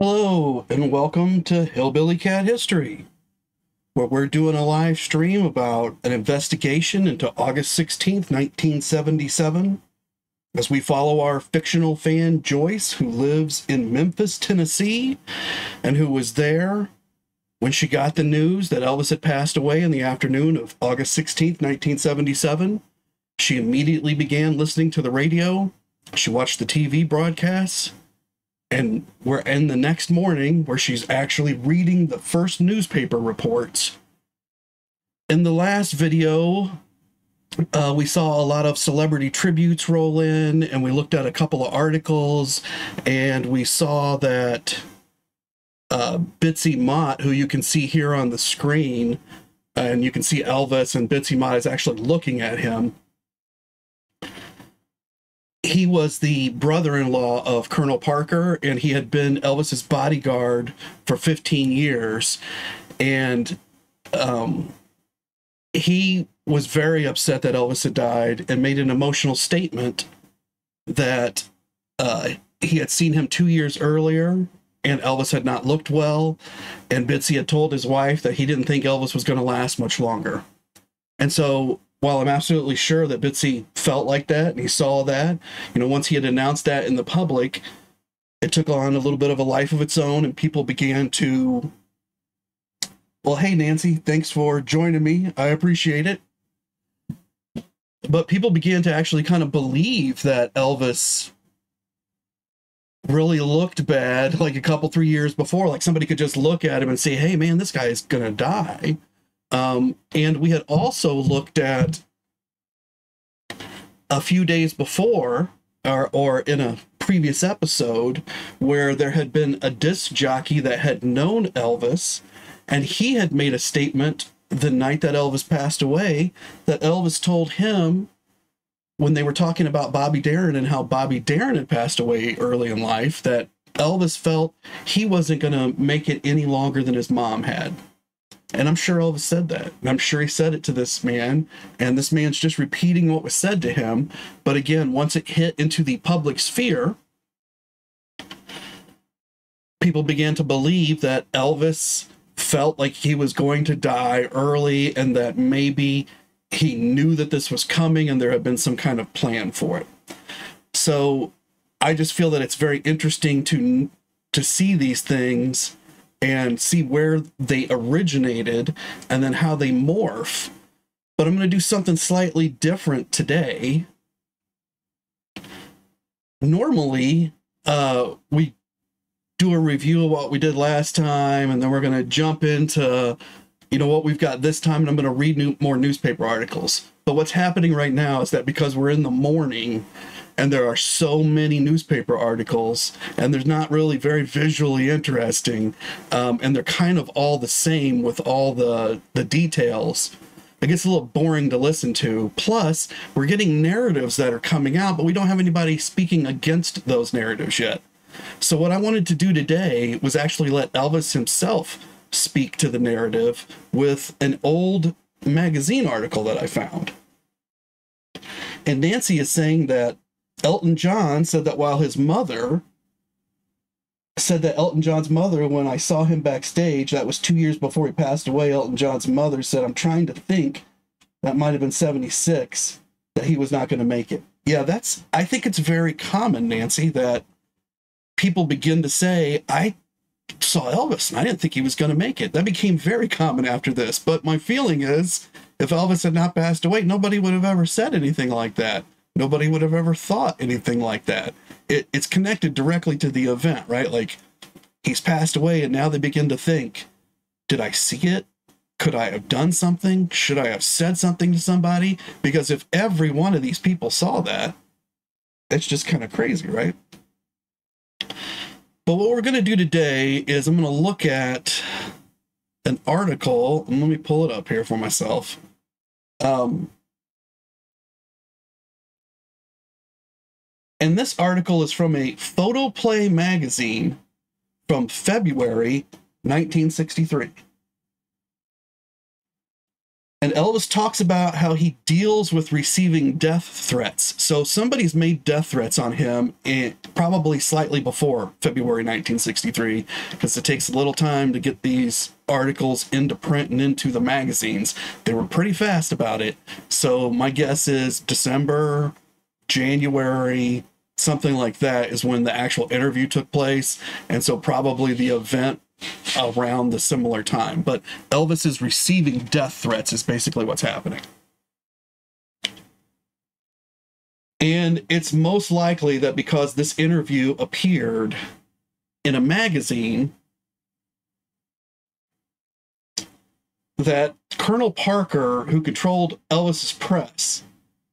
Hello, and welcome to Hillbilly Cat History, where we're doing a live stream about an investigation into August 16th, 1977, as we follow our fictional fan Joyce, who lives in Memphis, Tennessee, and who was there when she got the news that Elvis had passed away in the afternoon of August 16th, 1977. She immediately began listening to the radio. She watched the TV broadcasts. And we're in the next morning where she's actually reading the first newspaper reports. In the last video, we saw a lot of celebrity tributes roll in, and we looked at a couple of articles, and we saw that Bitsy Mott, who you can see here on the screen, and you can see Elvis, and Bitsy Mott is actually looking at him. He was the brother-in-law of Colonel Parker, and he had been Elvis's bodyguard for 15 years. And he was very upset that Elvis had died and made an emotional statement that he had seen him 2 years earlier, and Elvis had not looked well. And Bitsy had told his wife that he didn't think Elvis was going to last much longer. And so, while I'm absolutely sure that Bitsy felt like that and he saw that, once he had announced that in the public, it took on a little bit of a life of its own, and people began to, well, hey, Nancy, thanks for joining me. I appreciate it. But people began to actually kind of believe that Elvis really looked bad like a couple, 3 years before. Like somebody could just look at him and say, hey, man, this guy is going to die. And we had also looked at a few days before, or in a previous episode, where there had been a disc jockey that had known Elvis, and he had made a statement the night that Elvis passed away, that Elvis told him when they were talking about Bobby Darin and how Bobby Darin had passed away early in life, that Elvis felt he wasn't going to make it any longer than his mom had. And I'm sure Elvis said that. And I'm sure he said it to this man. And this man's just repeating what was said to him. But again, once it hit into the public sphere, people began to believe that Elvis felt like he was going to die early, and that maybe he knew that this was coming and there had been some kind of plan for it. So I just feel that it's very interesting to see these things and see where they originated and then how they morph. But I'm going to do something slightly different today. Normally, we do a review of what we did last time, and then we're going to jump into, what we've got this time, and I'm going to read more newspaper articles. But what's happening right now is that because we're in the morning, and there are so many newspaper articles, and they're not really very visually interesting, and they're kind of all the same with all the details. It gets a little boring to listen to. Plus, we're getting narratives that are coming out, but we don't have anybody speaking against those narratives yet. So what I wanted to do today was actually let Elvis himself speak to the narrative with an old magazine article that I found. And Nancy is saying that Elton John said that Elton John's mother, when I saw him backstage, that was 2 years before he passed away, Elton John's mother said, I'm trying to think, that might have been 76, that he was not going to make it. Yeah, I think it's very common, Nancy, that people begin to say, I saw Elvis and I didn't think he was going to make it. That became very common after this. But my feeling is, if Elvis had not passed away, nobody would have ever said anything like that. Nobody would have ever thought anything like that. It's connected directly to the event, right? Like, he's passed away, and now they begin to think, did I see it? Could I have done something? Should I have said something to somebody? Because if every one of these people saw that, it's just kind of crazy, right? But what we're going to do today is I'm going to look at an article, and let me pull it up here for myself. And this article is from a Photoplay magazine from February 1963. And Elvis talks about how he deals with receiving death threats. So somebody's made death threats on him, probably slightly before February 1963, because it takes a little time to get these articles into print and into the magazines. They were pretty fast about it. So my guess is December, January, something like that is when the actual interview took place. And so probably the event around the similar time. But Elvis is receiving death threats is basically what's happening. And it's most likely that because this interview appeared in a magazine, that Colonel Parker, who controlled Elvis's press,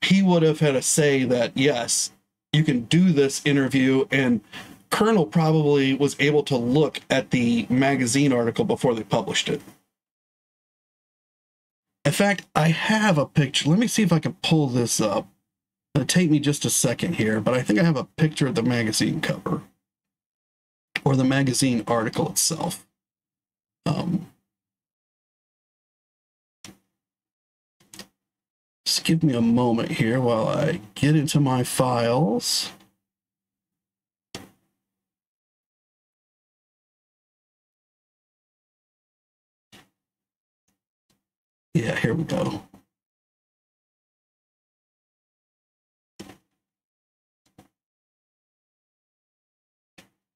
he would have had a say that, yes, you can do this interview, and Colonel probably was able to look at the magazine article before they published it. In fact, I have a picture. Let me see if I can pull this up. It'll take me just a second here, but I think I have a picture of the magazine cover or the magazine article itself. Just give me a moment here while I get into my files. Yeah, here we go.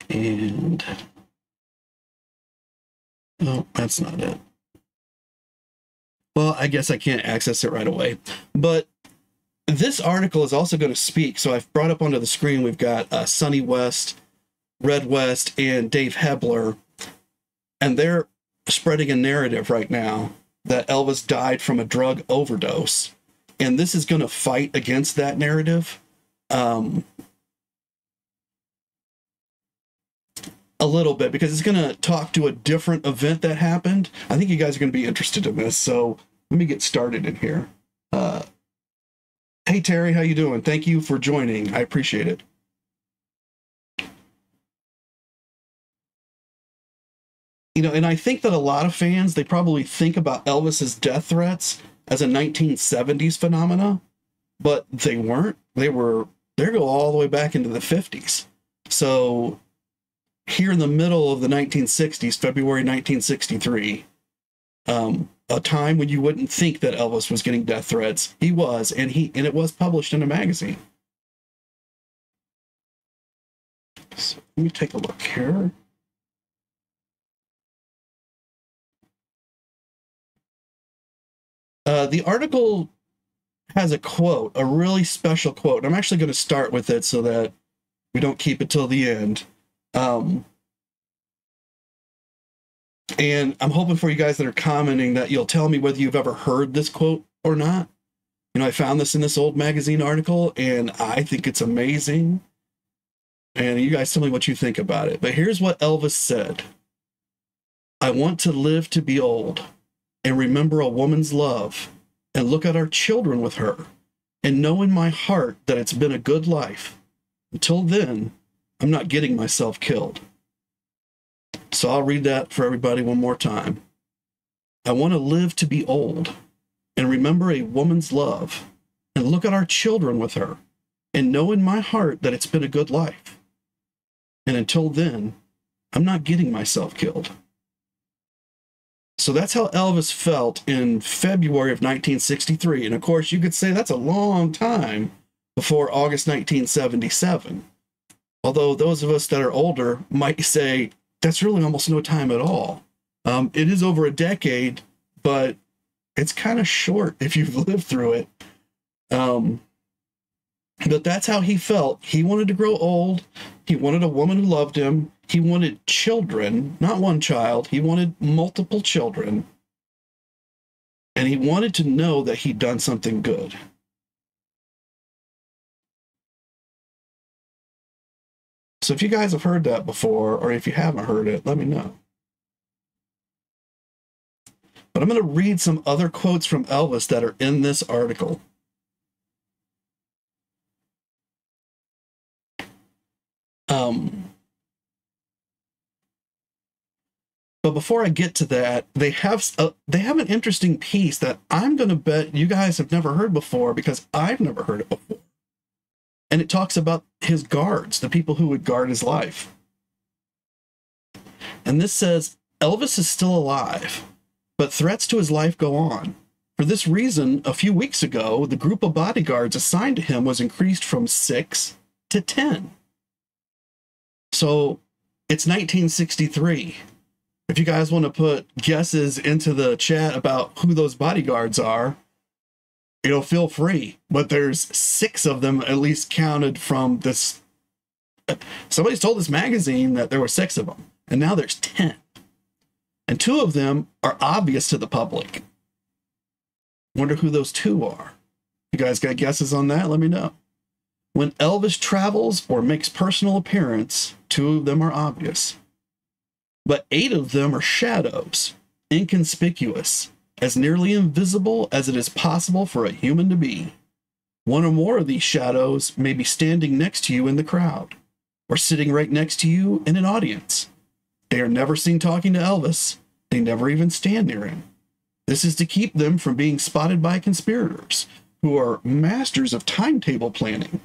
And no, that's not it. Well, I guess I can't access it right away. But this article is also going to speak. So I've brought up onto the screen, we've got Sonny West, Red West, and Dave Hebler. And they're spreading a narrative right now that Elvis died from a drug overdose. And this is going to fight against that narrative. A little bit, because it's going to talk to a different event that happened. I think you guys are going to be interested in this, so let me get started in here. Hey Terry, how you doing? Thank you for joining. I appreciate it. You know, and I think that a lot of fans, they probably think about Elvis's death threats as a 1970s phenomena, but they weren't. They go all the way back into the 50s. So here in the middle of the 1960s, February 1963, a time when you wouldn't think that Elvis was getting death threats, he was, and it was published in a magazine. So let me take a look here. The article has a quote, a really special quote. I'm actually going to start with it so that we don't keep it till the end. And I'm hoping for you guys that are commenting that you'll tell me whether you've ever heard this quote or not. You know, I found this in this old magazine article, and I think it's amazing. And you guys tell me what you think about it. But here's what Elvis said. I want to live to be old and remember a woman's love and look at our children with her and know in my heart that it's been a good life. Until then, I'm not getting myself killed. So I'll read that for everybody one more time. I want to live to be old and remember a woman's love and look at our children with her and know in my heart that it's been a good life. And until then, I'm not getting myself killed. So that's how Elvis felt in February of 1963. And of course, you could say that's a long time before August 1977. Although those of us that are older might say, that's really almost no time at all. It is over a decade, but it's kind of short if you've lived through it. But that's how he felt. He wanted to grow old. He wanted a woman who loved him. He wanted children, not one child. He wanted multiple children. And he wanted to know that he'd done something good. So if you guys have heard that before, or if you haven't heard it, let me know. But I'm going to read some other quotes from Elvis that are in this article. But before I get to that, they have an interesting piece that I'm going to bet you guys have never heard before, because I've never heard it before. And it talks about his guards, the people who would guard his life. And this says, Elvis is still alive, but threats to his life go on. For this reason, a few weeks ago, the group of bodyguards assigned to him was increased from 6 to 10. So it's 1963. If you guys want to put guesses into the chat about who those bodyguards are, feel free. But there's 6 of them at least counted from this. Somebody's told this magazine that there were 6 of them, and now there's 10. And 2 of them are obvious to the public. Wonder who those 2 are. You guys got guesses on that? Let me know. When Elvis travels or makes personal appearance, 2 of them are obvious. But 8 of them are shadows, inconspicuous, as nearly invisible as it is possible for a human to be. 1 or more of these shadows may be standing next to you in the crowd, or sitting right next to you in an audience. They are never seen talking to Elvis. They never even stand near him. This is to keep them from being spotted by conspirators, who are masters of timetable planning.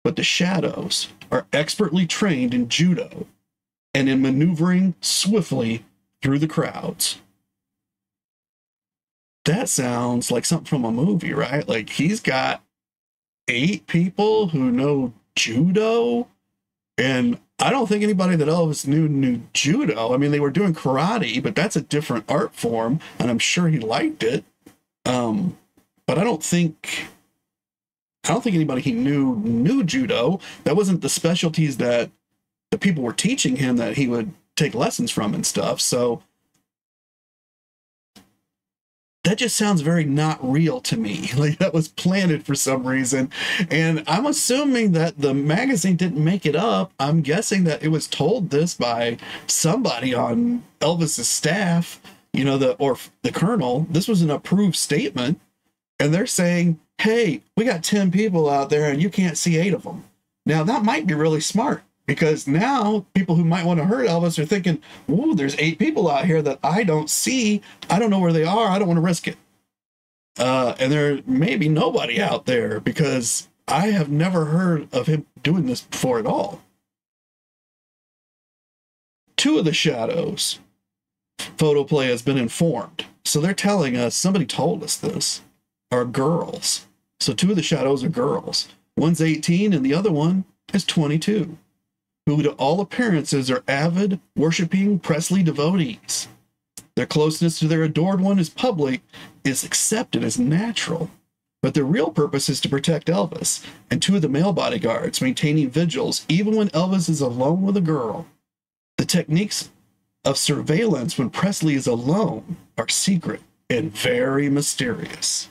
But the shadows are expertly trained in judo and in maneuvering swiftly through the crowds. That sounds like something from a movie, right? Like, he's got 8 people who know judo, and I don't think anybody that Elvis knew judo. I mean, they were doing karate, but that's a different art form, and I'm sure he liked it. But I don't think anybody he knew judo. That wasn't the specialties that the people were teaching him that he would take lessons from and stuff. So that just sounds very not real to me. Like, that was planted for some reason. And I'm assuming that the magazine didn't make it up. I'm guessing that it was told this by somebody on Elvis's staff, or the colonel. This was an approved statement. And they're saying, hey, we got 10 people out there and you can't see 8 of them. Now, that might be really smart, because now people who might want to hurt Elvis are thinking, ooh, there's 8 people out here that I don't see. I don't know where they are. I don't want to risk it. And there may be nobody out there, because I have never heard of him doing this before at all. 2 of the shadows, photoplay has been informed. So they're telling us, somebody told us this, are girls. So 2 of the shadows are girls. One's 18 and the other one is 22. Who to all appearances are avid, worshiping Presley devotees. Their closeness to their adored one is public, is accepted as natural. But their real purpose is to protect Elvis, and 2 of the male bodyguards maintaining vigils even when Elvis is alone with a girl. The techniques of surveillance when Presley is alone are secret and very mysterious.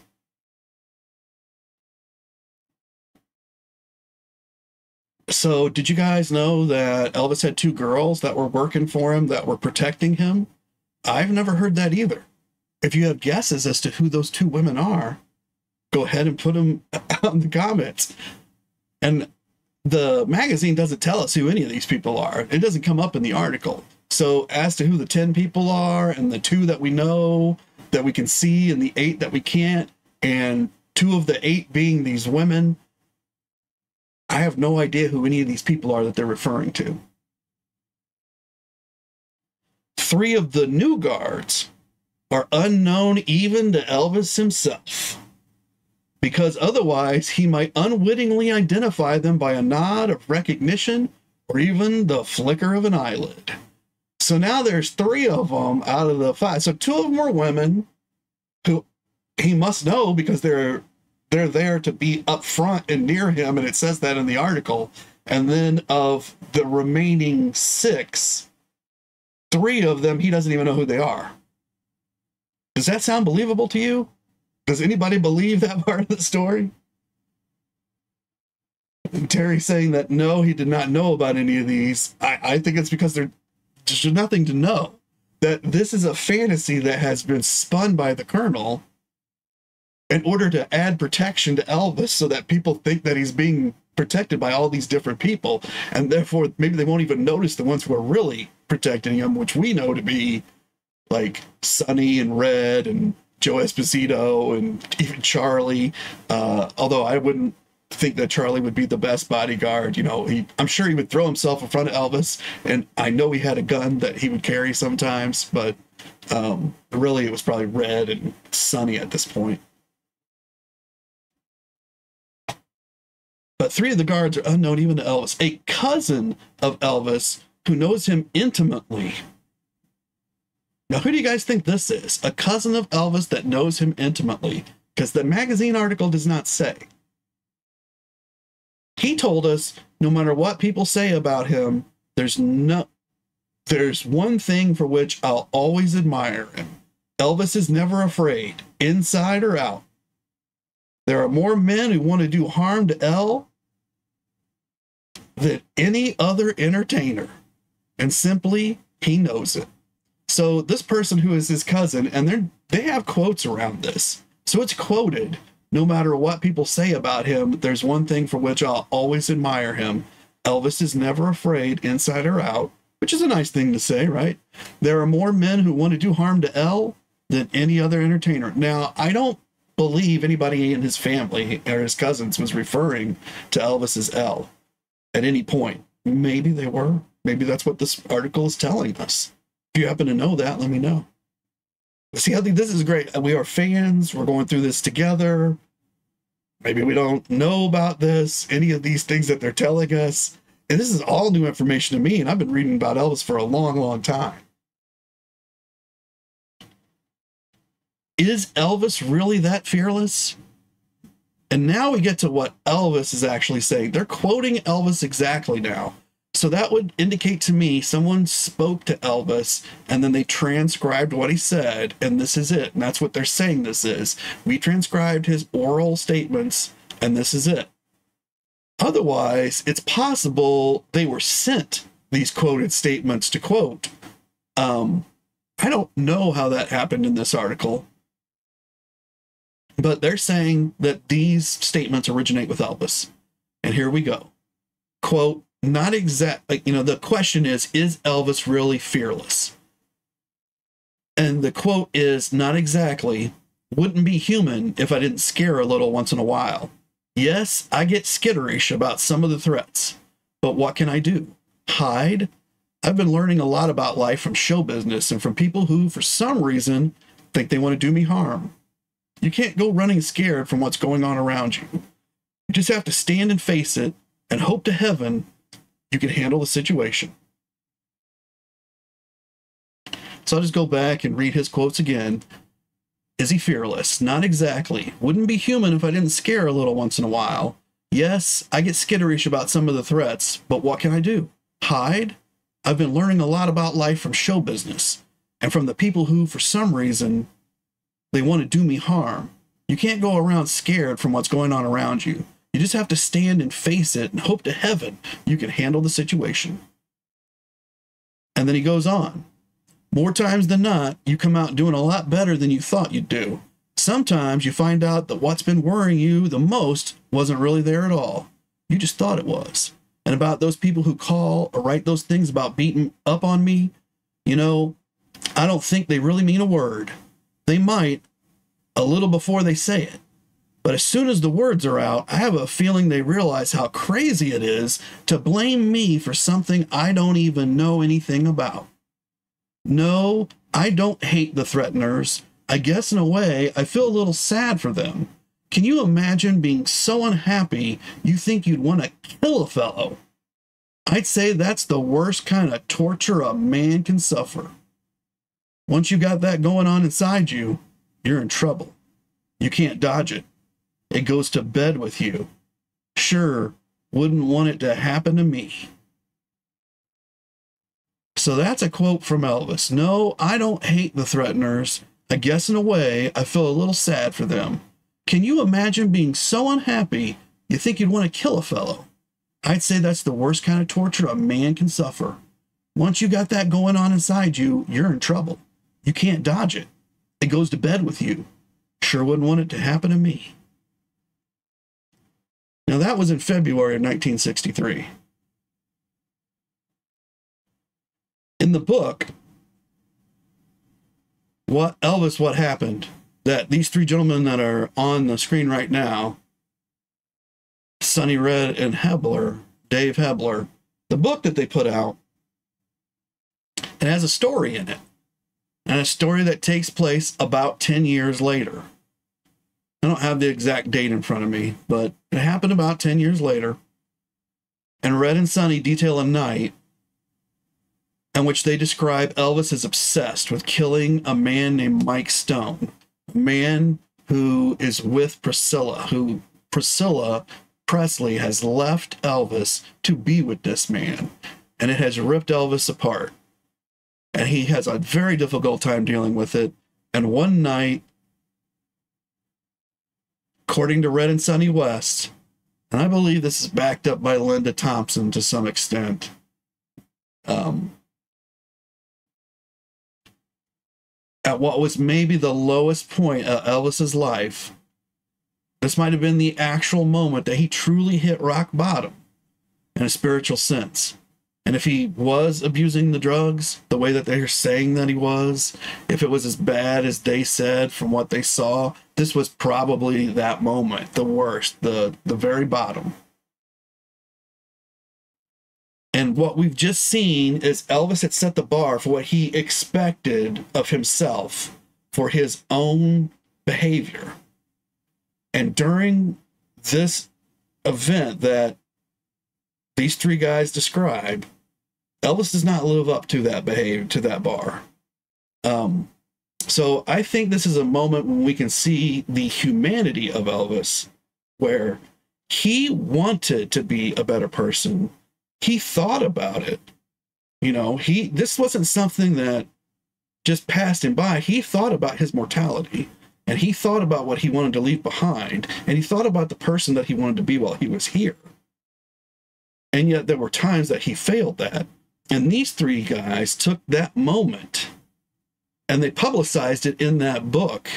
So, did you guys know that Elvis had 2 girls that were working for him, that were protecting him? I've never heard that either. If you have guesses as to who those 2 women are, go ahead and put them out in the comments. And the magazine doesn't tell us who any of these people are. It doesn't come up in the article. So, as to who the 10 people are, and the 2 that we know, that we can see, and the 8 that we can't, and 2 of the 8 being these women, I have no idea who any of these people are that they're referring to. 3 of the new guards are unknown even to Elvis himself, because otherwise he might unwittingly identify them by a nod of recognition or even the flicker of an eyelid. So now there's 3 of them out of the 5. So 2 of them are women who he must know, because they're there to be up front and near him, and it says that in the article. And then of the remaining 6, 3 of them, he doesn't even know who they are. Does that sound believable to you? Does anybody believe that part of the story? And Terry's saying that no, he did not know about any of these. I think it's because there's nothing to know. That this is a fantasy that has been spun by the colonel in order to add protection to Elvis, so that people think that he's being protected by all these different people, and therefore maybe they won't even notice the ones who are really protecting him, which we know to be like Sonny and Red and Joe Esposito and even Charlie. Although I wouldn't think that Charlie would be the best bodyguard. You know, I'm sure he would throw himself in front of Elvis, and I know he had a gun that he would carry sometimes, but really it was probably Red and Sonny at this point. But 3 of the guards are unknown even to Elvis. A cousin of Elvis who knows him intimately. Now, who do you guys think this is? A cousin of Elvis that knows him intimately? Because the magazine article does not say. He told us, no matter what people say about him, there's one thing for which I'll always admire him. Elvis is never afraid, inside or out. There are more men who want to do harm to El than any other entertainer. And simply, he knows it. So this person who is his cousin, and they have quotes around this. So it's quoted, no matter what people say about him, there's one thing for which I'll always admire him. Elvis is never afraid, inside or out, which is a nice thing to say, right? There are more men who want to do harm to El than any other entertainer. Now, I don't believe anybody in his family or his cousins was referring to Elvis as El at any point. Maybe they were. Maybe that's what this article is telling us. If you happen to know that, let me know. See, I think this is great. We are fans. We're going through this together. Maybe we don't know about this, any of these things that they're telling us. And this is all new information to me, and I've been reading about Elvis for a long, long time. Is Elvis really that fearless? And now we get to what Elvis is actually saying. They're quoting Elvis exactly now. So that would indicate to me someone spoke to Elvis and then they transcribed what he said, and this is it. And that's what they're saying this is. We transcribed his oral statements, and this is it. Otherwise, it's possible they were sent these quoted statements to quote. I don't know how that happened in this article, but they're saying that these statements originate with Elvis. And here we go. Quote, not exact, the question is Elvis really fearless? And the quote is, not exactly. Wouldn't be human if I didn't scare a little once in a while. Yes, I get skitterish about some of the threats, but what can I do? Hide? I've been learning a lot about life from show business and from people who, for some reason, think they want to do me harm. You can't go running scared from what's going on around you. You just have to stand and face it and hope to heaven you can handle the situation. So I'll just go back and read his quotes again. Is he fearless? Not exactly. Wouldn't be human if I didn't scare a little once in a while. Yes, I get skitterish about some of the threats, but what can I do? Hide? I've been learning a lot about life from show business and from the people who, for some reason, they want to do me harm. You can't go around scared from what's going on around you. You just have to stand and face it and hope to heaven you can handle the situation. And then he goes on. More times than not, you come out doing a lot better than you thought you'd do. Sometimes you find out that what's been worrying you the most wasn't really there at all. You just thought it was. And about those people who call or write those things about beating up on me, I don't think they really mean a word. They might, a little before they say it. But as soon as the words are out, I have a feeling they realize how crazy it is to blame me for something I don't even know anything about. No, I don't hate the threateners. I guess in a way, I feel a little sad for them. Can you imagine being so unhappy you think you'd want to kill a fellow? I'd say that's the worst kind of torture a man can suffer. Once you got that going on inside you, you're in trouble. You can't dodge it. It goes to bed with you. Sure, wouldn't want it to happen to me. So that's a quote from Elvis. No, I don't hate the threateners. I guess in a way, I feel a little sad for them. Can you imagine being so unhappy you think you'd want to kill a fellow? I'd say that's the worst kind of torture a man can suffer. Once you got that going on inside you, you're in trouble. You can't dodge it. It goes to bed with you. Sure wouldn't want it to happen to me. Now, that was in February of 1963. In the book, what happened, that these three gentlemen that are on the screen right now, Sonny Red and Dave Hebler, the book that they put out, it has a story in it, and a story that takes place about 10 years later. I don't have the exact date in front of me, but it happened about 10 years later. And Red and Sonny detail a night in which they describe Elvis as obsessed with killing a man named Mike Stone, a man who is with Priscilla Presley has left Elvis to be with this man, and it has ripped Elvis apart. And he has a very difficult time dealing with it. And one night, according to Red and Sonny West, and I believe this is backed up by Linda Thompson to some extent, at what was maybe the lowest point of Elvis's life, this might have been the actual moment that he truly hit rock bottom in a spiritual sense. And if he was abusing the drugs the way that they're saying that he was, if it was as bad as they said from what they saw, this was probably that moment, the worst, the very bottom. And what we've just seen is Elvis had set the bar for what he expected of himself for his own behavior. And during this event that these three guys describe, Elvis does not live up to that bar. So I think this is a moment when we can see the humanity of Elvis, where he wanted to be a better person. He thought about it. You know, this wasn't something that just passed him by. He thought about his mortality, and he thought about what he wanted to leave behind, and he thought about the person that he wanted to be while he was here. And yet there were times that he failed that. And these three guys took that moment and they publicized it in that book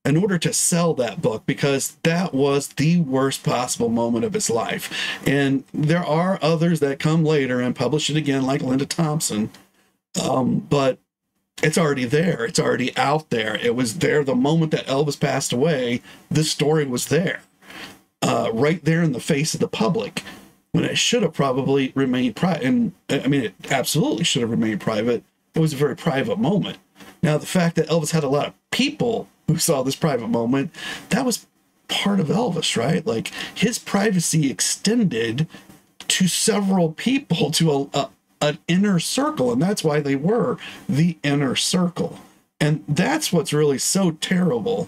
in order to sell that book, because that was the worst possible moment of his life. And there are others that come later and publish it again, like Linda Thompson. But it's already there. It's already out there. It was there the moment that Elvis passed away. This story was there, right there in the face of the public, when it should have probably remained private. And I mean, it absolutely should have remained private. It was a very private moment. Now, the fact that Elvis had a lot of people who saw this private moment, that was part of Elvis, right? Like, his privacy extended to several people, to an inner circle, and that's why they were the inner circle. And that's what's really so terrible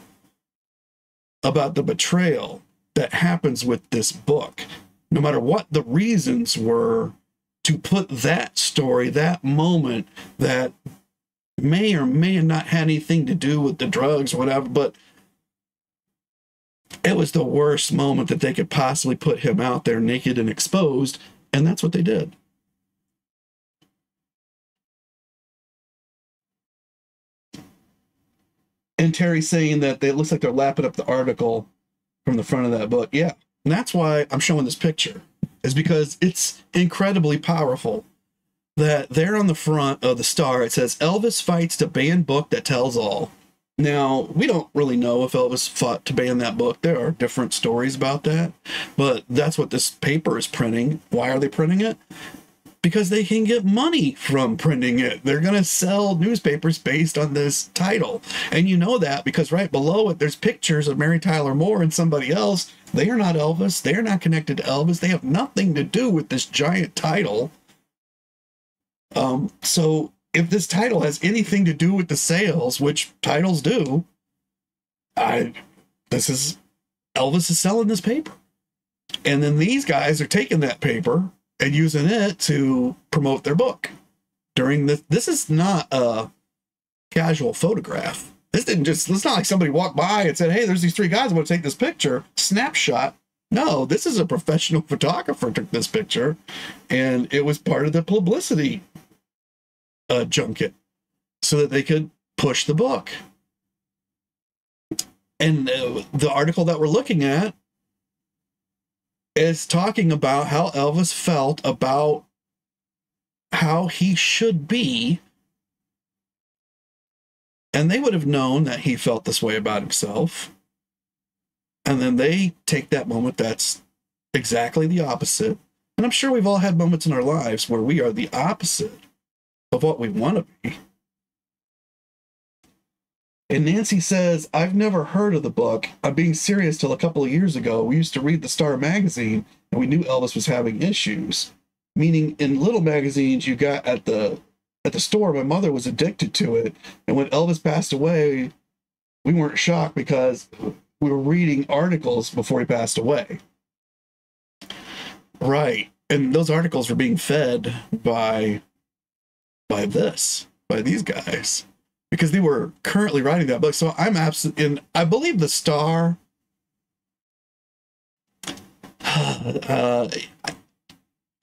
about the betrayal that happens with this book. No matter what the reasons were to put that story, that moment that may or may not have anything to do with the drugs or whatever, but it was the worst moment that they could possibly put him out there naked and exposed, and that's what they did. And Terry's saying that it looks like they're lapping up the article from the front of that book. Yeah, and that's why I'm showing this picture, is because it's incredibly powerful. That there on the front of the Star, it says, Elvis fights to ban book that tells all. Now, we don't really know if Elvis fought to ban that book. There are different stories about that, but that's what this paper is printing. Why are they printing it? Because they can get money from printing it. They're going to sell newspapers based on this title. And you know that because right below it, there's pictures of Mary Tyler Moore and somebody else. They are not Elvis. They are not connected to Elvis. They have nothing to do with this giant title. So if this title has anything to do with the sales, which titles do, Elvis is selling this paper. And then these guys are taking that paper and using it to promote their book during this is not a casual photograph. It's not like somebody walked by and said, hey, there's these three guys, I want to take this picture, snapshot. No, this is a professional photographer took this picture, and it was part of the publicity junket so that they could push the book. And the article that we're looking at is talking about how Elvis felt about how he should be. And they would have known that he felt this way about himself. And then they take that moment that's exactly the opposite. And I'm sure we've all had moments in our lives where we are the opposite of what we want to be. And Nancy says, I've never heard of the book. I'm being serious till a couple of years ago. We used to read the Star magazine and we knew Elvis was having issues. Meaning in little magazines you got at the store, my mother was addicted to it. And when Elvis passed away, we weren't shocked because we were reading articles before he passed away. Right. And those articles were being fed by these guys, because they were currently writing that book. So I'm absent in, I believe the Star, I'm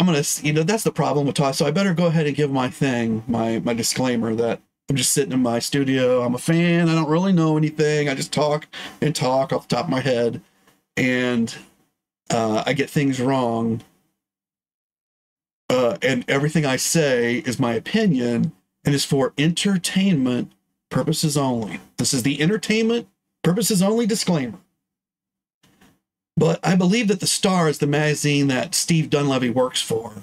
going to, that's the problem with talk. So I better go ahead and give my thing, my disclaimer that I'm just sitting in my studio. I'm a fan. I don't really know anything. I just talk and talk off the top of my head. And I get things wrong. And everything I say is my opinion and is for entertainment purposes only. This is the entertainment purposes only disclaimer. But I believe that the Star is the magazine that Steve Dunleavy works for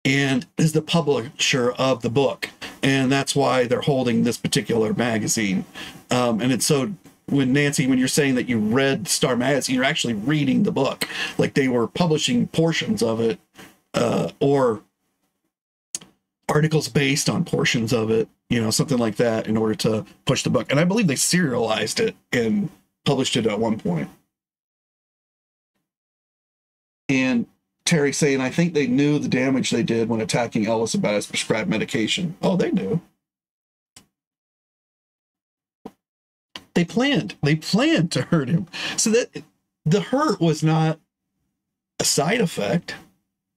and is the publisher of the book. And that's why they're holding this particular magazine. And it's so, when Nancy, when you're saying that you read Star magazine, you're actually reading the book. Like they were publishing portions of it, or articles based on portions of it, something like that, in order to push the book. And I believe they serialized it and published it at one point. And Terry saying, I think they knew the damage they did when attacking Elvis about his prescribed medication. Oh, they knew. They planned to hurt him. So that the hurt was not a side effect.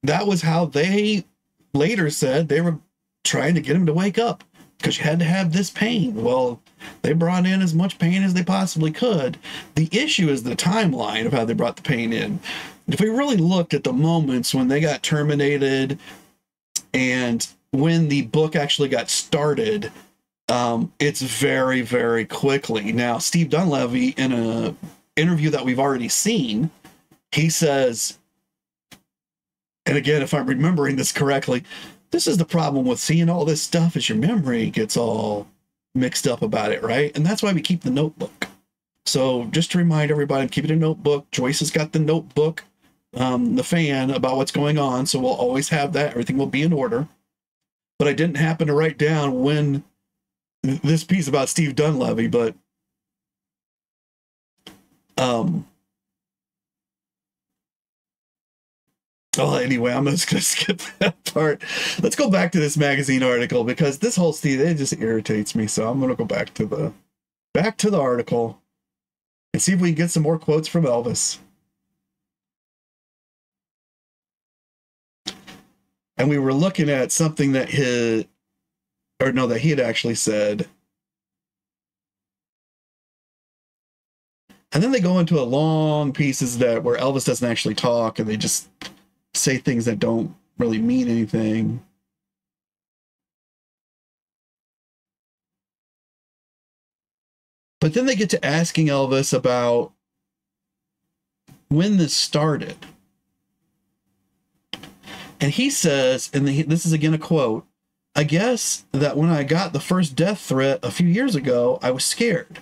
That was how they later said they were trying to get him to wake up, because you had to have this pain. Well, they brought in as much pain as they possibly could. The issue is the timeline of how they brought the pain in. If we really looked at the moments when they got terminated and when the book actually got started, it's very, very quickly. Now, Steve Dunleavy, in an interview that we've already seen, he says, and again, if I'm remembering this correctly, this is the problem with seeing all this stuff, is your memory gets all mixed up about it, right? And that's why we keep the notebook. So just to remind everybody, I'm keeping a notebook. Joyce has got the notebook, the fan, about what's going on. So we'll always have that. Everything will be in order. But I didn't happen to write down when this piece about Steve Dunleavy, but well, anyway, I'm just going to skip that part. Let's go back to this magazine article, because this whole Steve, it just irritates me. So I'm going to go back to the article and see if we can get some more quotes from Elvis. And we were looking at something that he had actually said. And then they go into a long pieces where Elvis doesn't actually talk, and they just say things that don't really mean anything. But then they get to asking Elvis about when this started. And he says, and this is again a quote, I guess that when I got the first death threat a few years ago, I was scared.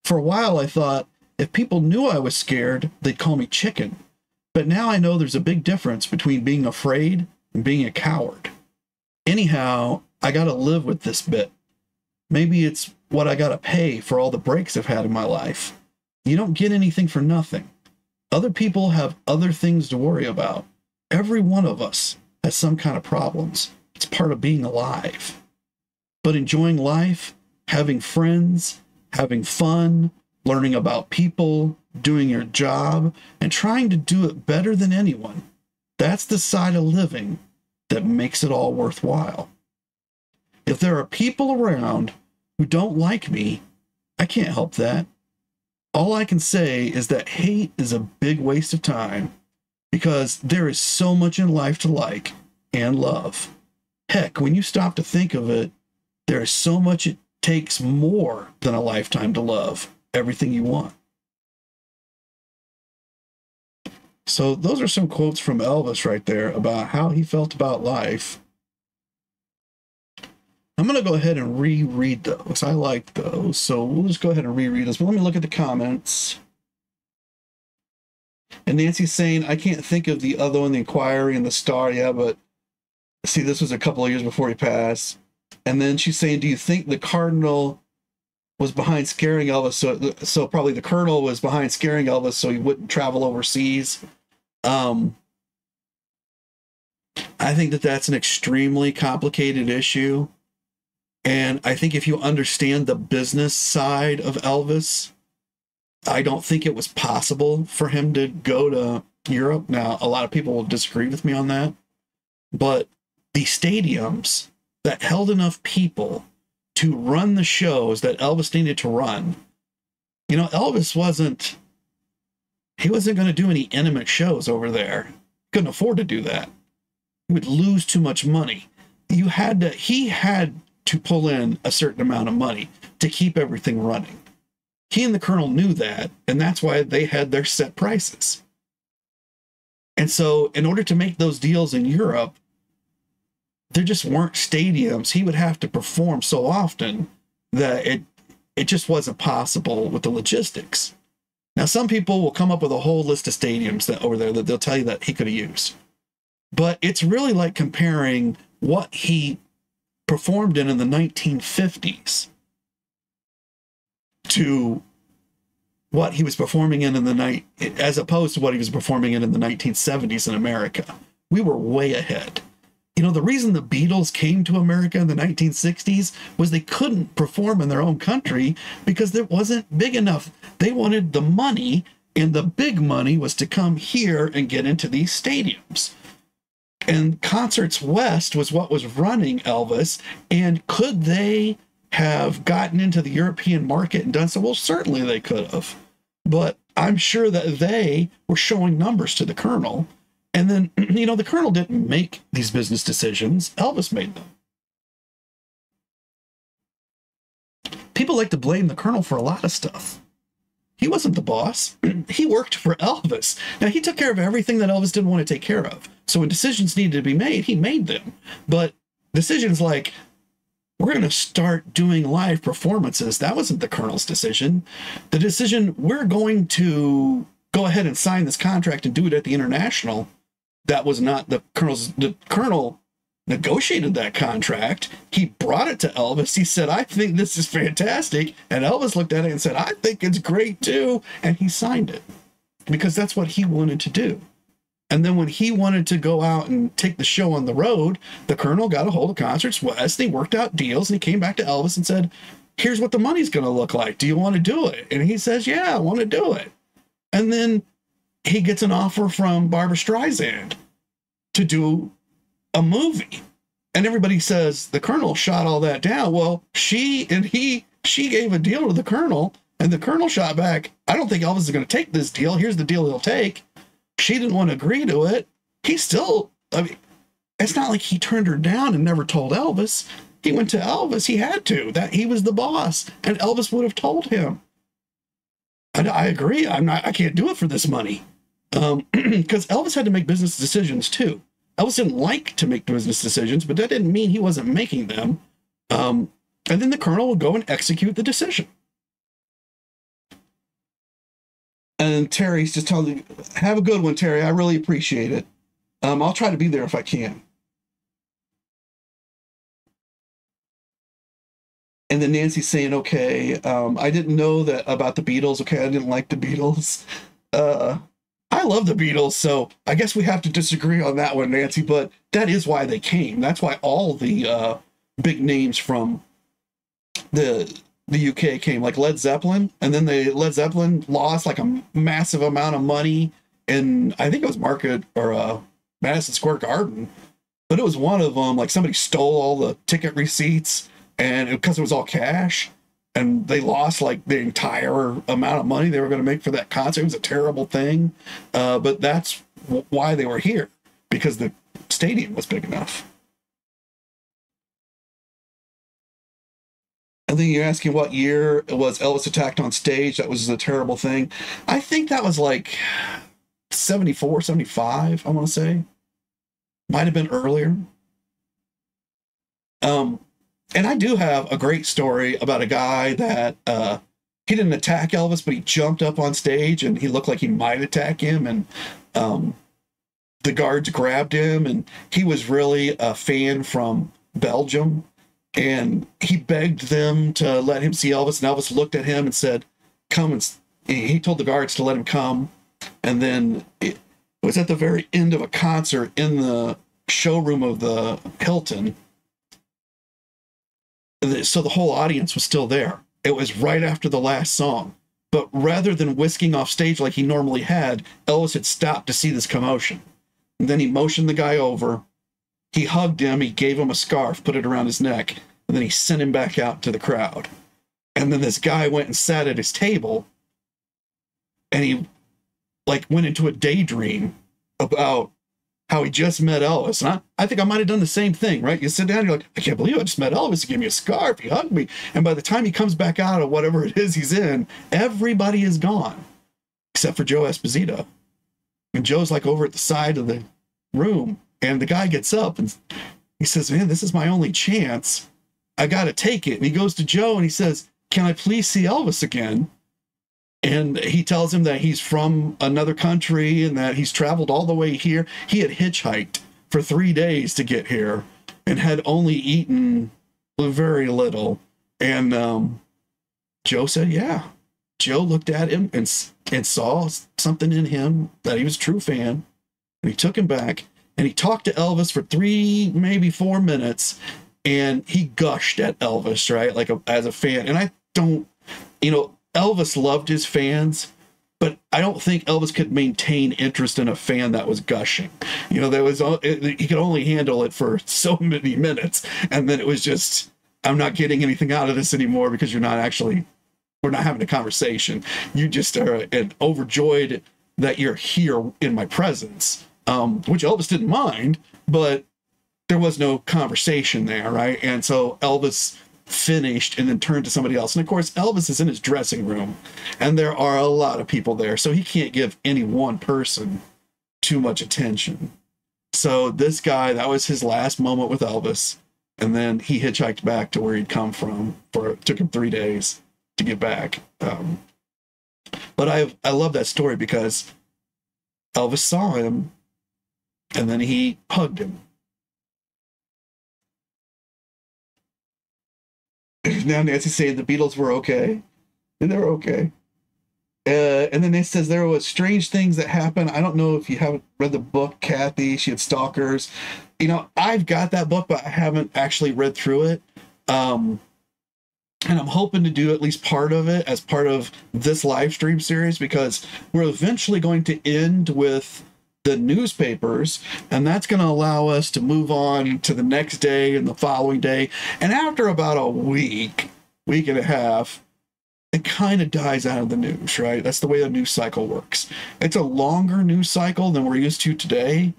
For a while, I thought if people knew I was scared, they'd call me chicken. But now I know there's a big difference between being afraid and being a coward. Anyhow, I got to live with this bit. Maybe it's what I got to pay for all the breaks I've had in my life. You don't get anything for nothing. Other people have other things to worry about. Every one of us has some kind of problems. It's part of being alive. But enjoying life, having friends, having fun, learning about people, doing your job, and trying to do it better than anyone, that's the side of living that makes it all worthwhile. If there are people around who don't like me, I can't help that. All I can say is that hate is a big waste of time. because there is so much in life to like and love. Heck, when you stop to think of it, there is so much it takes more than a lifetime to love everything you want. So those are some quotes from Elvis right there about how he felt about life. I'm going to go ahead and reread those. I like those. So we'll just go ahead and reread those. But let me look at the comments. And Nancy's saying, I can't think of the other one, the Inquiry and the Star. Yeah, but see, this was a couple of years before he passed. And then she's saying, do you think the Cardinal was behind scaring Elvis? So probably the Colonel was behind scaring Elvis so he wouldn't travel overseas. I think that that's an extremely complicated issue. And I think if you understand the business side of Elvis, I don't think it was possible for him to go to Europe. Now, a lot of people will disagree with me on that. But the stadiums that held enough people to run the shows that Elvis needed to run, you know, Elvis wasn't going to do any intimate shows over there. Couldn't afford to do that. He would lose too much money. He had to pull in a certain amount of money to keep everything running. He and the Colonel knew that, and that's why they had their set prices. And so in order to make those deals in Europe, there just weren't stadiums. He would have to perform so often that it just wasn't possible with the logistics. Now, some people will come up with a whole list of stadiums that over there that they'll tell you that he could have used. But it's really like comparing what he performed in the 1950s to what he was performing in the night, as opposed to what he was performing in the 1970s in America. We were way ahead. You know, the reason the Beatles came to America in the 1960s was they couldn't perform in their own country because it wasn't big enough. They wanted the money, and the big money was to come here and get into these stadiums. And Concerts West was what was running Elvis. And could they have gotten into the European market and done so? Well, certainly they could have. But I'm sure that they were showing numbers to the Colonel. And then, you know, the Colonel didn't make these business decisions. Elvis made them. People like to blame the Colonel for a lot of stuff. He wasn't the boss. He worked for Elvis. Now, he took care of everything that Elvis didn't want to take care of. So when decisions needed to be made, he made them. But decisions like, we're going to start doing live performances, that wasn't the Colonel's decision. The decision, we're going to go ahead and sign this contract and do it at the International, that was not the Colonel's. The Colonel negotiated that contract. He brought it to Elvis. He said, I think this is fantastic. And Elvis looked at it and said, I think it's great too. And he signed it because that's what he wanted to do. And then when he wanted to go out and take the show on the road, the Colonel got a hold of Concerts West. They worked out deals, and he came back to Elvis and said, here's what the money's going to look like. Do you want to do it? And he says, yeah, I want to do it. And then he gets an offer from Barbra Streisand to do a movie. And everybody says the Colonel shot all that down. Well, she gave a deal to the Colonel, and the Colonel shot back, I don't think Elvis is going to take this deal. Here's the deal he'll take. She didn't want to agree to it. He still, I mean, it's not like he turned her down and never told Elvis. He went to Elvis. He had to. That he was the boss, and Elvis would have told him. And I agree. I can't do it for this money. Because Elvis had to make business decisions too. Elvis didn't like to make business decisions, but that didn't mean he wasn't making them. And then the Colonel would go and execute the decision. And Terry's just telling me, have a good one, Terry. I really appreciate it. I'll try to be there if I can. And then Nancy's saying, okay, I didn't know that about the Beatles. Okay, I didn't like the Beatles. I love the Beatles, so I guess we have to disagree on that one, Nancy, but that is why they came. That's why all the big names from the UK came, like Led Zeppelin, and then Led Zeppelin lost like a massive amount of money in, I think it was Madison Square Garden, but it was one of them, like somebody stole all the ticket receipts, and because it was all cash, and they lost like the entire amount of money they were going to make for that concert. It was a terrible thing, but that's why they were here, because the stadium was big enough. And then you're asking what year was Elvis attacked on stage. That was a terrible thing. I think that was like 74, 75, I want to say. Might have been earlier. And I do have a great story about a guy that he didn't attack Elvis, but he jumped up on stage and he looked like he might attack him. And the guards grabbed him, and he was really a fan from Belgium. And he begged them to let him see Elvis. And Elvis looked at him and said, come. And he told the guards to let him come. And then it was at the very end of a concert in the showroom of the Hilton. So the whole audience was still there. It was right after the last song. But rather than whisking off stage like he normally had, Elvis had stopped to see this commotion. And then he motioned the guy over. He hugged him. He gave him a scarf, put it around his neck, and then he sent him back out to the crowd. And then this guy went and sat at his table, and he went into a daydream about how he just met Elvis. And I think I might have done the same thing, right? You sit down, you're like, I can't believe I just met Elvis. He gave me a scarf. He hugged me. And by the time he comes back out of whatever it is he's in, everybody is gone, except for Joe Esposito. And Joe's over at the side of the room. And the guy gets up and he says, man, this is my only chance. I got to take it. And he goes to Joe and he says, can I please see Elvis again? And he tells him that he's from another country and that he's traveled all the way here. He had hitchhiked for 3 days to get here and had only eaten very little. And Joe said, yeah. Joe looked at him and saw something in him that he was a true fan. And he took him back and he talked to Elvis for 3, maybe 4 minutes. And he gushed at Elvis, right? As a fan. And I don't, Elvis loved his fans, but I don't think Elvis could maintain interest in a fan that was gushing. He could only handle it for so many minutes. And then it was just, I'm not getting anything out of this anymore because we're not having a conversation. You just are overjoyed that you're here in my presence, which Elvis didn't mind, but there was no conversation there, right? And so Elvis finished and then turned to somebody else. And of course, Elvis is in his dressing room and there are a lot of people there. So he can't give any one person too much attention. So this guy, that was his last moment with Elvis. And then he hitchhiked back to where he'd come from. It took him 3 days to get back. But I love that story because Elvis saw him and then he hugged him. Now Nancy saying the Beatles were okay. And they were okay. And then it says there was strange things that happened. I don't know if you haven't read the book, Kathy. She had stalkers. I've got that book, but I haven't actually read through it. And I'm hoping to do at least part of it as part of this live stream series, because we're eventually going to end with the newspapers, and that's going to allow us to move on to the next day and the following day. And after about a week and a half, it kind of dies out of the news, right? That's the way the news cycle works. It's a longer news cycle than we're used to today,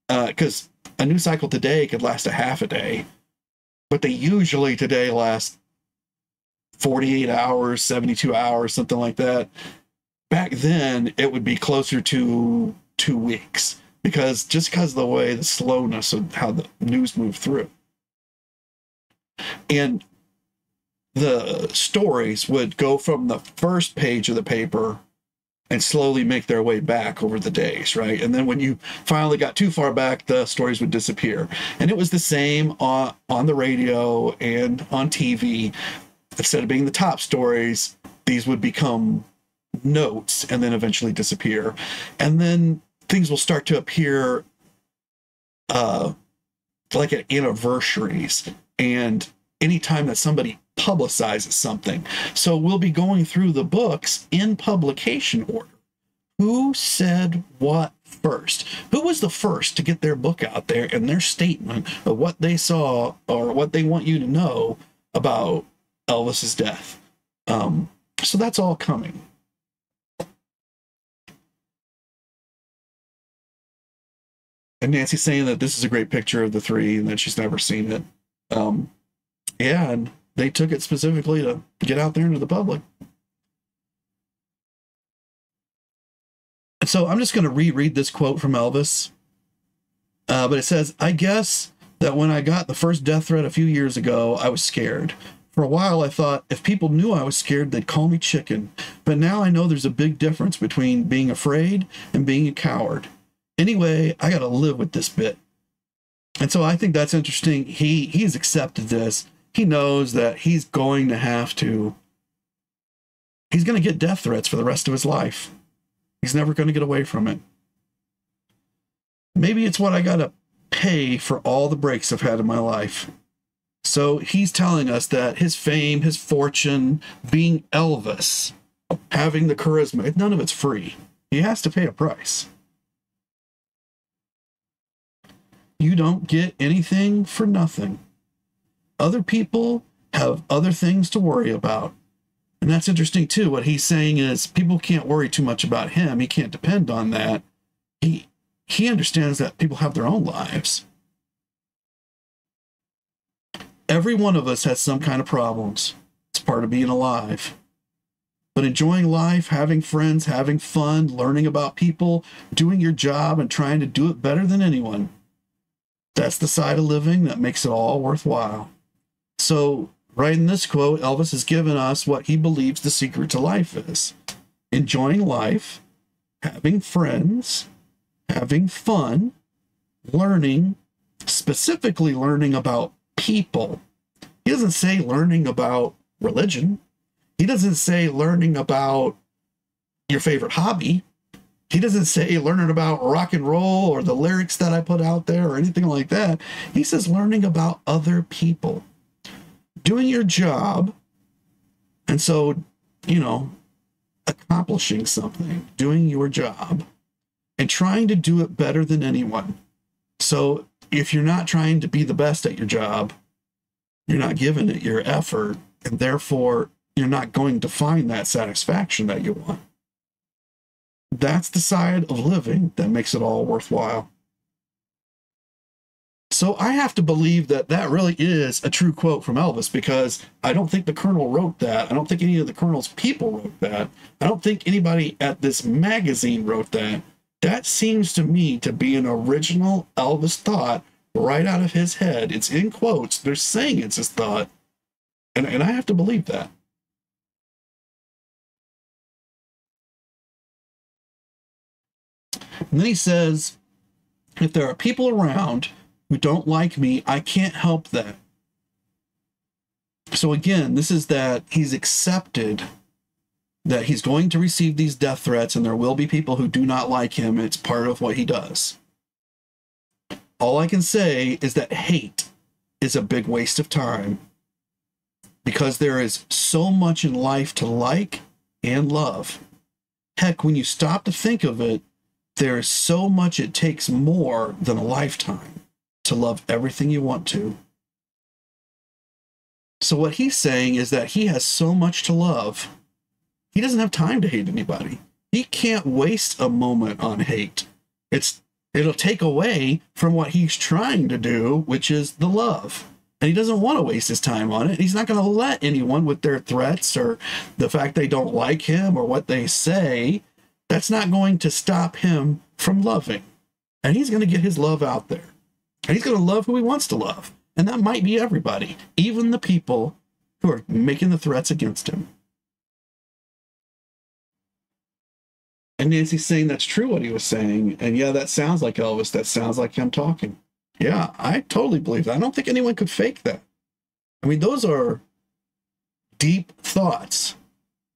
because a news cycle today could last a half a day, but they usually today last 48 hours, 72 hours, something like that. Back then, it would be closer to 2 weeks, because of the way the slowness of how the news moved through. And the stories would go from the first page of the paper and slowly make their way back over the days, right? And then when you finally got too far back, the stories would disappear. And it was the same on the radio and on TV. Instead of being the top stories, these would become notes and then eventually disappear. And then things will start to appear like at anniversaries and anytime that somebody publicizes something. So we'll be going through the books in publication order. Who said what first? Who was the first to get their book out there and their statement of what they saw or what they want you to know about Elvis's death? So that's all coming. And Nancy's saying that this is a great picture of the three and that she's never seen it. Yeah, and they took it specifically to get out there into the public. So I'm just going to reread this quote from Elvis. But it says, I guess that when I got the first death threat a few years ago, I was scared. For a while, I thought if people knew I was scared, they'd call me chicken. But now I know there's a big difference between being afraid and being a coward. Anyway, I got to live with this bit. And so I think that's interesting. He's accepted this. He knows that he's going to get death threats for the rest of his life. He's never going to get away from it. Maybe it's what I got to pay for all the breaks I've had in my life. So he's telling us that his fame, his fortune, being Elvis, having the charisma, none of it's free. He has to pay a price. You don't get anything for nothing. Other people have other things to worry about. And that's interesting too. What he's saying is people can't worry too much about him. He can't depend on that. He understands that people have their own lives. Every one of us has some kind of problems. It's part of being alive. But enjoying life, having friends, having fun, learning about people, doing your job and trying to do it better than anyone, that's the side of living that makes it all worthwhile. So, right in this quote, Elvis has given us what he believes the secret to life is. Enjoying life, having friends, having fun, learning, specifically learning about people. He doesn't say learning about religion. He doesn't say learning about your favorite hobby. He doesn't say learning about rock and roll or the lyrics that I put out there or anything like that. He says learning about other people, doing your job. And so, accomplishing something, doing your job and trying to do it better than anyone. So if you're not trying to be the best at your job, you're not giving it your effort, and therefore you're not going to find that satisfaction that you want. That's the side of living that makes it all worthwhile. So I have to believe that that really is a true quote from Elvis, because I don't think the Colonel wrote that. I don't think any of the Colonel's people wrote that. I don't think anybody at this magazine wrote that. That seems to me to be an original Elvis thought right out of his head. It's in quotes. They're saying it's his thought. And I have to believe that. And then he says, if there are people around who don't like me, I can't help that. So again, this is that he's accepted that he's going to receive these death threats, and there will be people who do not like him. It's part of what he does. All I can say is that hate is a big waste of time, because there is so much in life to like and love. Heck, when you stop to think of it, there is so much it takes more than a lifetime to love everything you want to. So what he's saying is that he has so much to love, he doesn't have time to hate anybody. He can't waste a moment on hate. It'll take away from what he's trying to do, which is the love. And he doesn't want to waste his time on it. He's not going to let anyone with their threats or the fact they don't like him or what they say, that's not going to stop him from loving. And he's going to get his love out there. And he's going to love who he wants to love. And that might be everybody, even the people who are making the threats against him. And Nancy's saying that's true what he was saying. And yeah, that sounds like Elvis. That sounds like him talking. Yeah, I totally believe that. I don't think anyone could fake that. I mean, those are deep thoughts.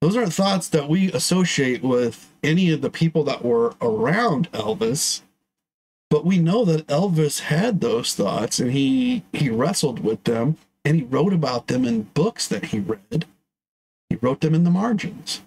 Those aren't thoughts that we associate with any of the people that were around Elvis. But we know that Elvis had those thoughts, and he wrestled with them, and he wrote about them in books that he read. He wrote them in the margins.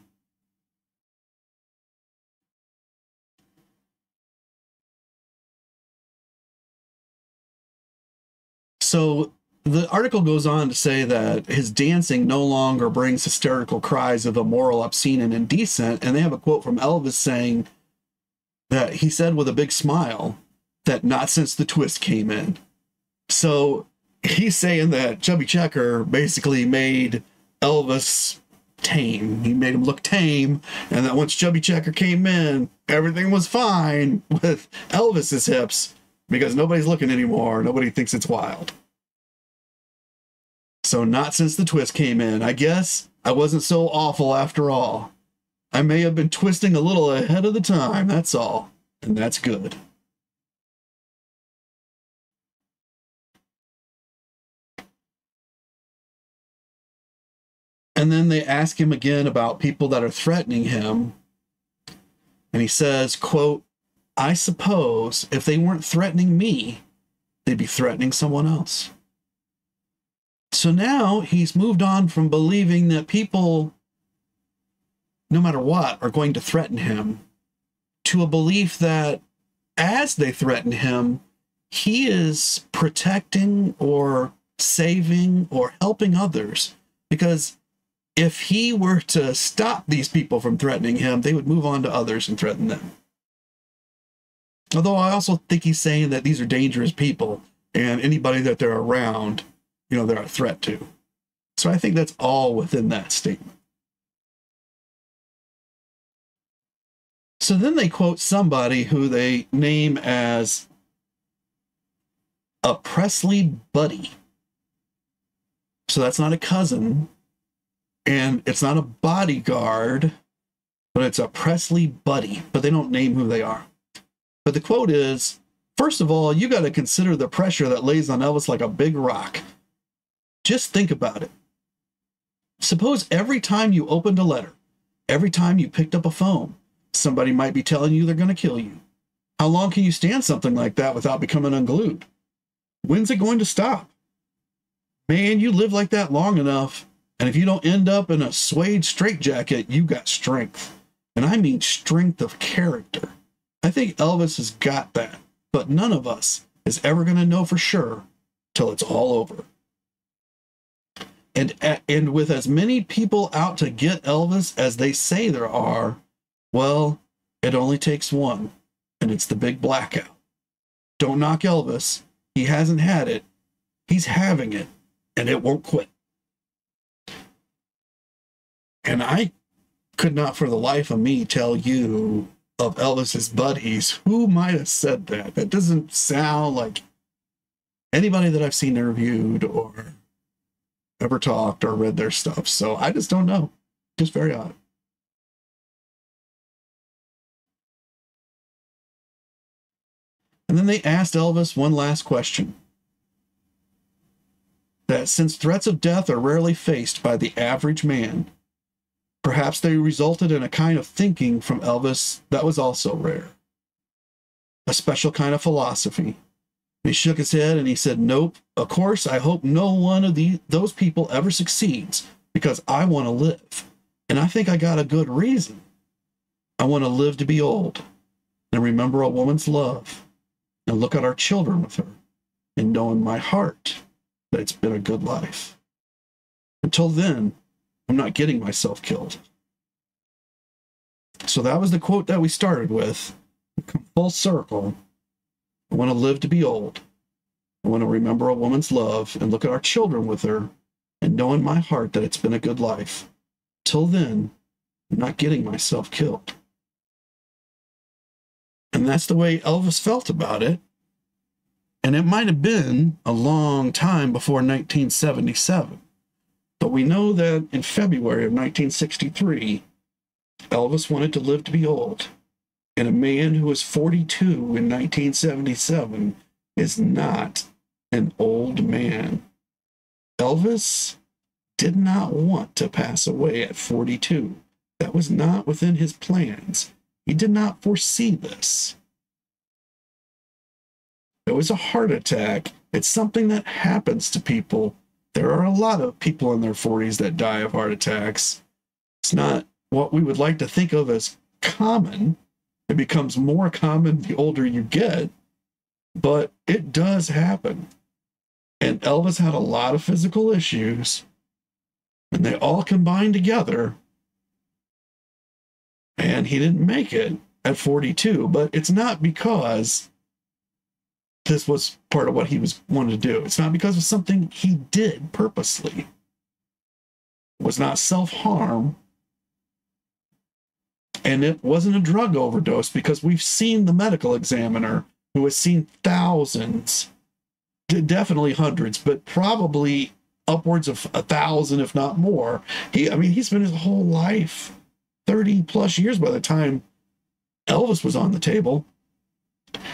So the article goes on to say that his dancing no longer brings hysterical cries of immoral, obscene, and indecent. And they have a quote from Elvis saying that he said with a big smile, that not since the twist came in. So he's saying that Chubby Checker basically made Elvis tame. He made him look tame, and that once Chubby Checker came in, everything was fine with Elvis's hips because nobody's looking anymore. Nobody thinks it's wild. So not since the twist came in. I guess I wasn't so awful after all. I may have been twisting a little ahead of the time, that's all. And that's good. And then they ask him again about people that are threatening him. And he says, quote, I suppose if they weren't threatening me, they'd be threatening someone else. So now he's moved on from believing that people, no matter what, are going to threaten him, to a belief that as they threaten him, he is protecting or saving or helping others. Because if he were to stop these people from threatening him, they would move on to others and threaten them. Although I also think he's saying that these are dangerous people, and anybody that they're around, they're a threat to. So I think that's all within that statement. So then they quote somebody who they name as a Presley buddy. So that's not a cousin, and it's not a bodyguard, but it's a Presley buddy. But they don't name who they are. But the quote is, first of all, you got to consider the pressure that lays on Elvis like a big rock. Just think about it. Suppose every time you opened a letter, every time you picked up a phone, somebody might be telling you they're going to kill you. How long can you stand something like that without becoming unglued? When's it going to stop? Man, you live like that long enough, and if you don't end up in a suede straitjacket, you got strength. And I mean strength of character. I think Elvis has got that, but none of us is ever going to know for sure till it's all over. And with as many people out to get Elvis as they say there are, well, it only takes one, and it's the big blackout. Don't knock Elvis. He hasn't had it. He's having it, and it won't quit. And I could not for the life of me tell you of Elvis's buddies who might have said that. That doesn't sound like anybody that I've seen interviewed or ever talked or read their stuff. So I just don't know. Just very odd. And then they asked Elvis one last question. That since threats of death are rarely faced by the average man, perhaps they resulted in a kind of thinking from Elvis that was also rare. A special kind of philosophy. He shook his head and he said, nope, of course, I hope no one of those people ever succeeds because I want to live. And I think I got a good reason. I want to live to be old and remember a woman's love and look at our children with her and know in my heart that it's been a good life. Until then, I'm not getting myself killed. So that was the quote that we started with. Come full circle. I want to live to be old. I want to remember a woman's love and look at our children with her and know in my heart that it's been a good life. Till then, I'm not getting myself killed. And that's the way Elvis felt about it. And it might have been a long time before 1977. But we know that in February of 1963, Elvis wanted to live to be old. And a man who was 42 in 1977 is not an old man. Elvis did not want to pass away at 42. That was not within his plans. He did not foresee this. It was a heart attack. It's something that happens to people. There are a lot of people in their 40s that die of heart attacks. It's not what we would like to think of as common. It becomes more common the older you get, but it does happen. And Elvis had a lot of physical issues, and they all combined together, and he didn't make it at 42, but it's not because this was part of what he was wanting to do. It's not because of something he did purposely. It was not self-harm. And it wasn't a drug overdose, because we've seen the medical examiner who has seen thousands, definitely hundreds, but probably upwards of 1,000, if not more. He spent his whole life, 30 plus years by the time Elvis was on the table.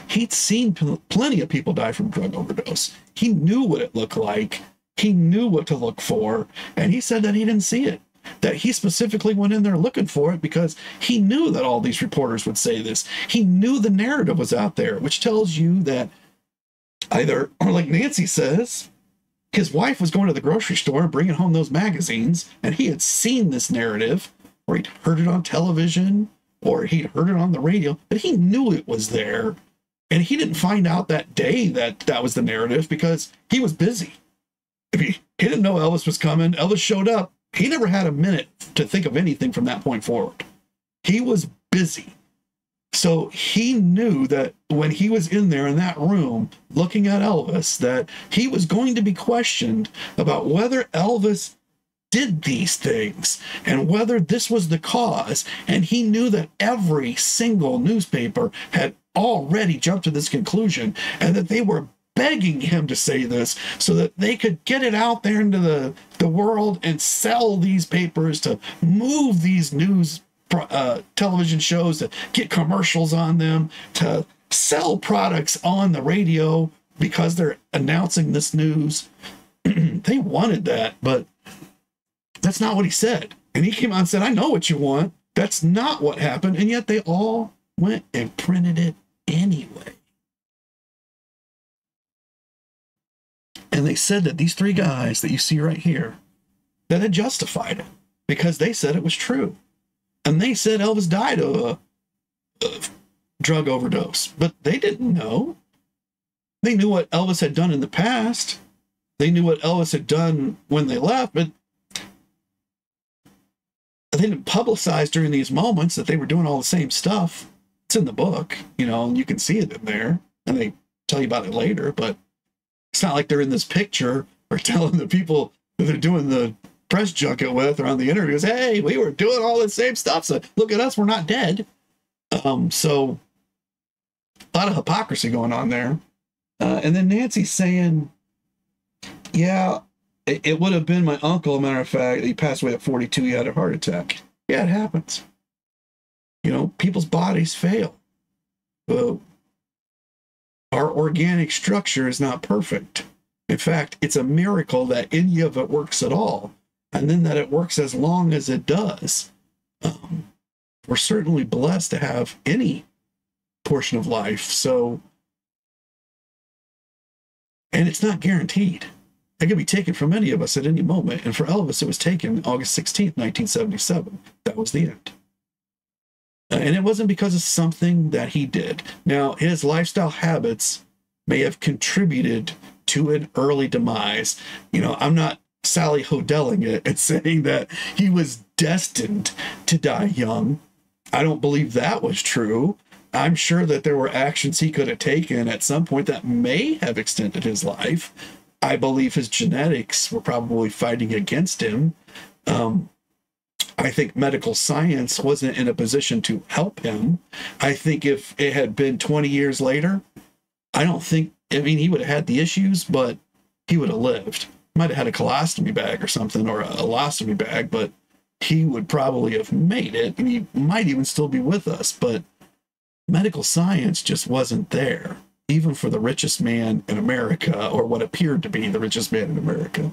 He'd seen plenty of people die from drug overdose. He knew what it looked like. He knew what to look for. And he said that he didn't see it. That he specifically went in there looking for it because he knew that all these reporters would say this. He knew the narrative was out there, which tells you that either, or like Nancy says, his wife was going to the grocery store and bringing home those magazines, and he had seen this narrative, or he'd heard it on television, or he'd heard it on the radio, but he knew it was there. And he didn't find out that day that that was the narrative because he was busy. If he didn't know Elvis was coming, Elvis showed up. He never had a minute to think of anything from that point forward. He was busy. So he knew that when he was in there in that room looking at Elvis, that he was going to be questioned about whether Elvis did these things and whether this was the cause. And he knew that every single newspaper had already jumped to this conclusion, and that they were begging him to say this so that they could get it out there into the world and sell these papers, to move these news television shows, to get commercials on them, to sell products on the radio because they're announcing this news. They wanted that, but that's not what he said. And he came out and said, I know what you want. That's not what happened. And yet they all went and printed it anyway. And they said that these three guys that you see right here, that had justified it because they said it was true. And they said Elvis died of a drug overdose, but they didn't know. They knew what Elvis had done in the past. They knew what Elvis had done when they left, but they didn't publicize during these moments that they were doing all the same stuff. It's in the book, and you can see it in there, and they tell you about it later, but it's not like they're in this picture or telling the people that they're doing the press junket with or on the interviews, hey, we were doing all the same stuff, so look at us, we're not dead. So a lot of hypocrisy going on there. And then Nancy's saying, yeah, it would have been my uncle. Matter of fact, he passed away at 42. He had a heart attack. Yeah, it happens. People's bodies fail. Our organic structure is not perfect. In fact, it's a miracle that any of it works at all, and then that it works as long as it does. We're certainly blessed to have any portion of life. So, and it's not guaranteed. It can be taken from any of us at any moment. And for Elvis, it was taken August 16th, 1977. That was the end. And it wasn't because of something that he did. Now, his lifestyle habits may have contributed to an early demise. I'm not Sally Hodelling it and saying that he was destined to die young. I don't believe that was true. I'm sure that there were actions he could have taken at some point that may have extended his life. I believe his genetics were probably fighting against him. I think medical science wasn't in a position to help him. I think if it had been 20 years later, he would have had the issues, but he would have lived. Might have had a colostomy bag or something, or a colostomy bag, but he would probably have made it, and he might even still be with us. But medical science just wasn't there, even for the richest man in America, or what appeared to be the richest man in America.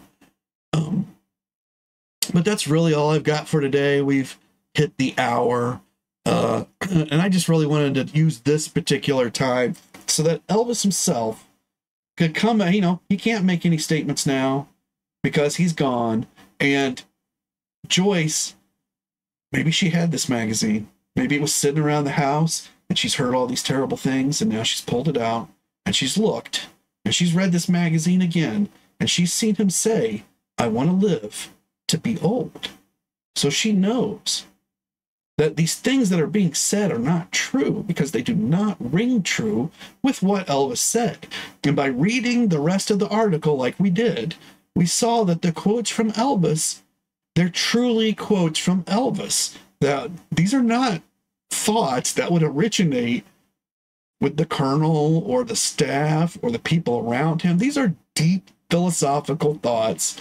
But that's really all I've got for today. We've hit the hour. And I just really wanted to use this particular time so that Elvis himself could come, he can't make any statements now because he's gone. And Joyce, maybe she had this magazine. Maybe it was sitting around the house and she's heard all these terrible things, and now she's pulled it out and she's looked and she's read this magazine again, and she's seen him say, I want to live to be old. So she knows that these things that are being said are not true because they do not ring true with what Elvis said. And by reading the rest of the article like we did, we saw that the quotes from Elvis, they're truly quotes from Elvis. That these are not thoughts that would originate with the colonel or the staff or the people around him. These are deep philosophical thoughts,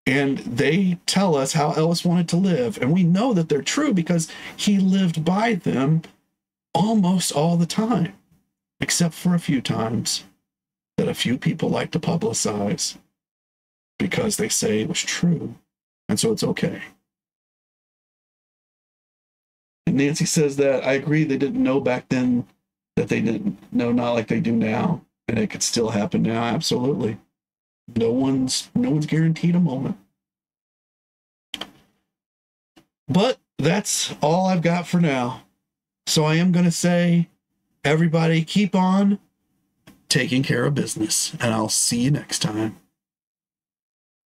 and they tell us how Elvis wanted to live. And we know that they're true because he lived by them almost all the time, except for a few times that a few people like to publicize because they say it was true. And so it's okay. And Nancy says that I agree they didn't know back then that they didn't know, not like they do now, and it could still happen now. Absolutely. No one's guaranteed a moment. But that's all I've got for now. So I am going to say, everybody keep on taking care of business, and I'll see you next time.